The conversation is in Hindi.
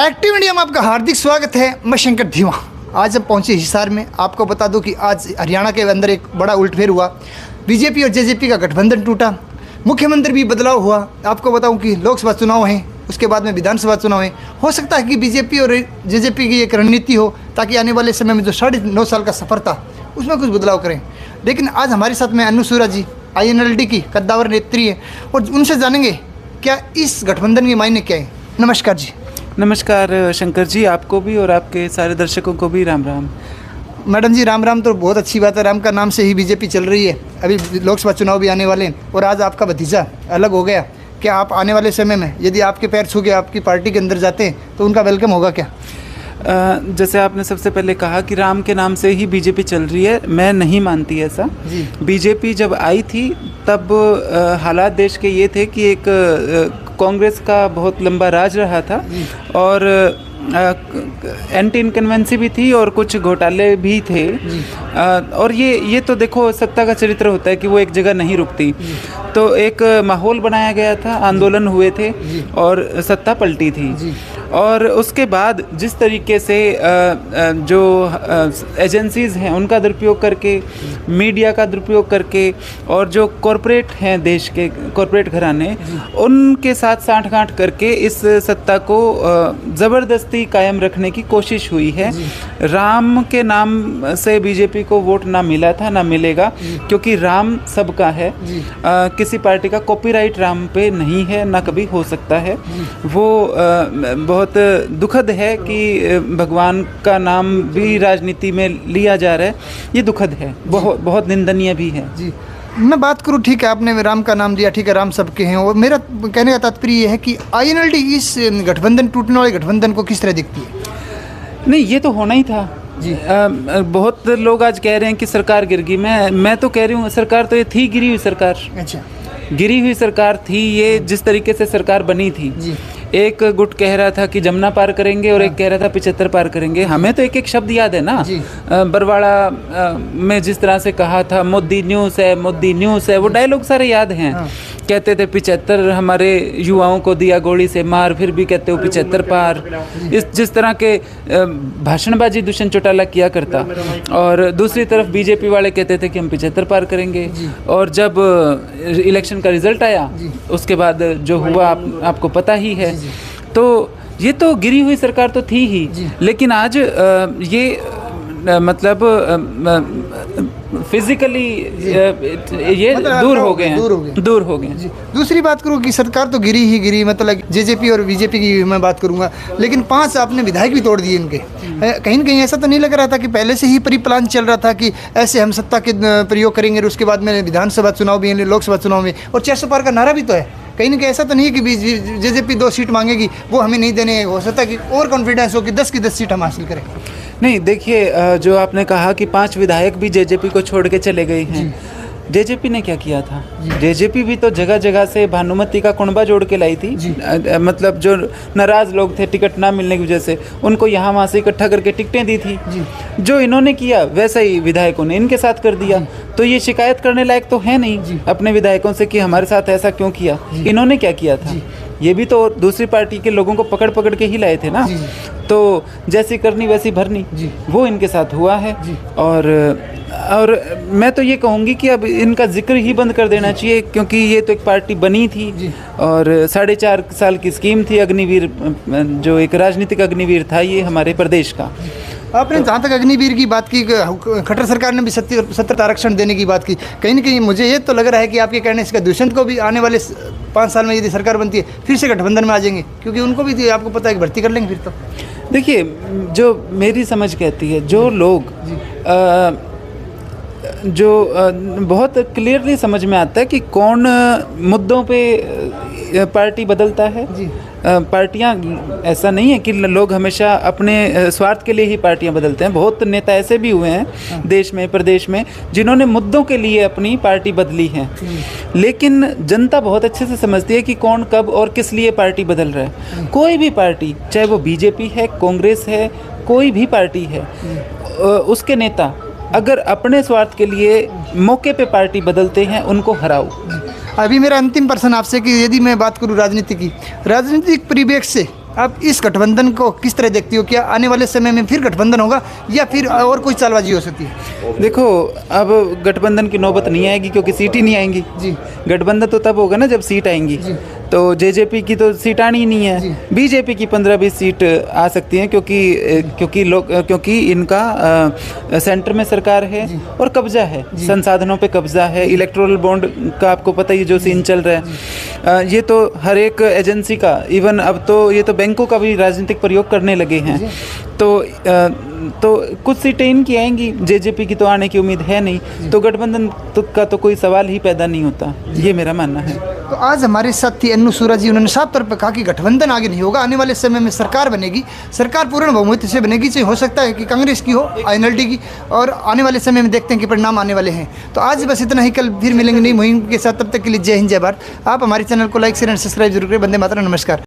एक्टिव इंडिया में आपका हार्दिक स्वागत है। मैं शंकर धीमा। आज हम पहुंचे हिसार में। आपको बता दूं कि आज हरियाणा के अंदर एक बड़ा उलटफेर हुआ। बीजेपी और जेजेपी का गठबंधन टूटा, मुख्यमंत्री भी बदलाव हुआ। आपको बताऊं कि लोकसभा चुनाव हैं, उसके बाद में विधानसभा चुनाव है। हो सकता है कि बीजेपी और जेजेपी की एक रणनीति हो ताकि आने वाले समय में जो 9.5 साल का सफ़र था उसमें कुछ बदलाव करें। लेकिन आज हमारे साथ में अनु सूरा जी INLD की कद्दावर नेत्री है और उनसे जानेंगे क्या इस गठबंधन के मायने क्या है। नमस्कार जी। नमस्कार शंकर जी, आपको भी और आपके सारे दर्शकों को भी राम राम। मैडम जी राम राम तो बहुत अच्छी बात है। राम का नाम से ही बीजेपी चल रही है। अभी लोकसभा चुनाव भी आने वाले हैं और आज आपका भतीजा अलग हो गया। क्या आप आने वाले समय में यदि आपके पैर छू के आपकी पार्टी के अंदर जाते हैं तो उनका वेलकम होगा क्या? जैसे आपने सबसे पहले कहा कि राम के नाम से ही बीजेपी चल रही है, मैं नहीं मानती ऐसा। बीजेपी जब आई थी तब हालात देश के ये थे कि एक कांग्रेस का बहुत लंबा राज रहा था और एंटी इनकन्वेंसी भी थी और कुछ घोटाले भी थे। और ये तो देखो सत्ता का चरित्र होता है कि वो एक जगह नहीं रुकती। तो एक माहौल बनाया गया था, आंदोलन हुए थे और सत्ता पलटी थी। और उसके बाद जिस तरीके से जो एजेंसीज़ हैं उनका दुरुपयोग करके, मीडिया का दुरुपयोग करके और जो कॉरपोरेट हैं देश के कॉरपोरेट घराने, उनके साथ सांठ-गांठ करके इस सत्ता को ज़बरदस्ती कायम रखने की कोशिश हुई है। राम के नाम से बीजेपी को वोट ना मिला था, ना मिलेगा, क्योंकि राम सबका है। किसी पार्टी का कॉपीराइट राम पे नहीं है, ना कभी हो सकता है। वो बहुत दुखद है कि भगवान का नाम भी राजनीति में लिया जा रहा है। ये दुखद है, बहुत निंदनीय भी है। जी मैं बात करूँ, ठीक है आपने राम का नाम लिया, ठीक है राम सबके हैं। और मेरा कहने का तात्पर्य ये है कि INLD इस गठबंधन, टूटने वाले गठबंधन को किस तरह दिखती है? नहीं, ये तो होना ही था जी। बहुत लोग आज कह रहे हैं कि सरकार गिर गई। मैं तो कह रही हूँ सरकार तो ये थी गिरी हुई सरकार। अच्छा, गिरी हुई सरकार थी ये। जिस तरीके से सरकार बनी थी जी। एक गुट कह रहा था कि जमुना पार करेंगे और एक कह रहा था 75 पार करेंगे। हमें तो एक एक शब्द याद है ना। बरवाड़ा में जिस तरह से कहा था मोदी न्यूज़ है, मोदी न्यूज़ है, वो डायलॉग सारे याद हैं। कहते थे 75, हमारे युवाओं को दिया गोली से मार, फिर भी कहते हो 75 पार। जिस तरह के भाषणबाजी दुष्यंत चौटाला किया करता। और दूसरी तरफ बीजेपी वाले कहते थे कि हम 75 पार करेंगे। और जब इलेक्शन का रिजल्ट आया उसके बाद जो हुआ आपको पता ही है। तो ये तो गिरी हुई सरकार तो थी ही, लेकिन आज ये मतलब फिजिकली ये दूर हो गए हैं। दूसरी बात करूँ कि सरकार तो गिरी ही गिरी, मतलब जेजेपी और बीजेपी की मैं बात करूँगा, लेकिन 5 आपने विधायक भी तोड़ दिए इनके। कहीं न कहीं ऐसा तो नहीं लग रहा था कि पहले से ही प्लान चल रहा था कि ऐसे हम सत्ता के प्रयोग करेंगे और उसके बाद में विधानसभा चुनाव भी है, लोकसभा चुनाव में, और 400 पार का नारा भी तो है। कहीं ना कहीं ऐसा तो नहीं है कि जेजेपी 2 सीट मांगेगी वो हमें नहीं देने। हो सकता है कि और कॉन्फिडेंस हो कि 10 की 10 सीट हम हासिल करें। नहीं, देखिए जो आपने कहा कि 5 विधायक भी जेजेपी को छोड़ के चले गए हैं। जेजेपी ने क्या किया था? जेजेपी भी तो जगह जगह से भानुमति का कुंबा जोड़ के लाई थी। मतलब जो नाराज लोग थे टिकट ना मिलने की वजह से, उनको यहाँ वहाँ से इकट्ठा करके टिकटें दी थी। जो इन्होंने किया वैसा ही विधायकों ने इनके साथ कर दिया। तो ये शिकायत करने लायक तो है नहीं अपने विधायकों से कि हमारे साथ ऐसा क्यों किया। इन्होंने क्या किया था? ये भी तो दूसरी पार्टी के लोगों को पकड़ पकड़ के ही लाए थे ना। तो जैसी करनी वैसी भरनी, वो इनके साथ हुआ है। और मैं तो ये कहूँगी कि अब इनका जिक्र ही बंद कर देना चाहिए, क्योंकि ये तो एक पार्टी बनी थी और 4.5 साल की स्कीम थी। अग्निवीर जो एक राजनीतिक अग्निवीर था ये हमारे प्रदेश का। आपने जहाँ तक अग्निवीर की बात की, खट्टर सरकार ने भी 70 आरक्षण देने की बात की। कहीं ना कहीं मुझे ये तो लग रहा है कि आपके कहने से दुष्यंत को भी आने वाले 5 साल में यदि सरकार बनती है फिर से गठबंधन में आ जाएंगे, क्योंकि उनको भी आपको पता है कि भर्ती कर लेंगे फिर तो। देखिए, जो मेरी समझ कहती है, जो लोग जो बहुत क्लियरली समझ में आता है कि कौन मुद्दों पे पार्टी बदलता है। पार्टियां, ऐसा नहीं है कि लोग हमेशा अपने स्वार्थ के लिए ही पार्टियां बदलते हैं। बहुत नेता ऐसे भी हुए हैं देश में, प्रदेश में, जिन्होंने मुद्दों के लिए अपनी पार्टी बदली है। लेकिन जनता बहुत अच्छे से समझती है कि कौन कब और किस लिए पार्टी बदल रहा है। कोई भी पार्टी, चाहे वो बीजेपी है, कांग्रेस है, कोई भी पार्टी है, उसके नेता अगर अपने स्वार्थ के लिए मौके पे पार्टी बदलते हैं, उनको हराओ। अभी मेरा अंतिम प्रश्न आपसे कि यदि मैं बात करूं राजनीति की, राजनीतिक परिप्रेक्ष्य से आप इस गठबंधन को किस तरह देखती हो? क्या आने वाले समय में फिर गठबंधन होगा या फिर और कोई चालबाजी हो सकती है? देखो, अब गठबंधन की नौबत नहीं आएगी क्योंकि सीट ही नहीं आएंगी जी। गठबंधन तो तब होगा ना जब सीट आएंगी। तो जेजेपी की तो सीट आनी ही नहीं है। बीजेपी की 15-20 सीट आ सकती हैं क्योंकि इनका सेंटर में सरकार है और कब्जा है, संसाधनों पे कब्जा है। इलेक्टोरल बॉन्ड का आपको पता ही जो सीन चल रहा है, ये तो हर एक एजेंसी का, इवन अब तो ये तो बैंकों का भी राजनीतिक प्रयोग करने लगे हैं। तो कुछ सीटें इनकी आएंगी, जेजेपी की तो आने की उम्मीद है नहीं, तो गठबंधन का तो कोई सवाल ही पैदा नहीं होता, ये मेरा मानना है। तो आज हमारे साथ थी अन्नू सूरा जी, उन्होंने साफ तौर पर कहा कि गठबंधन आगे नहीं होगा, आने वाले समय में सरकार बनेगी, सरकार पूर्ण बहुमत से बनेगी, चाहे हो सकता है कि कांग्रेस की हो, INLD की, और आने वाले समय में देखते हैं कि परिणाम आने वाले हैं। तो आज बस इतना ही, कल फिर मिलेंगे नई मुहिम के साथ, तब तक के लिए जय हिंद जय भारत। आप हमारे चैनल को लाइक शेयर एंड सब्सक्राइब जरूर करें। वंदे मातरम, नमस्कार।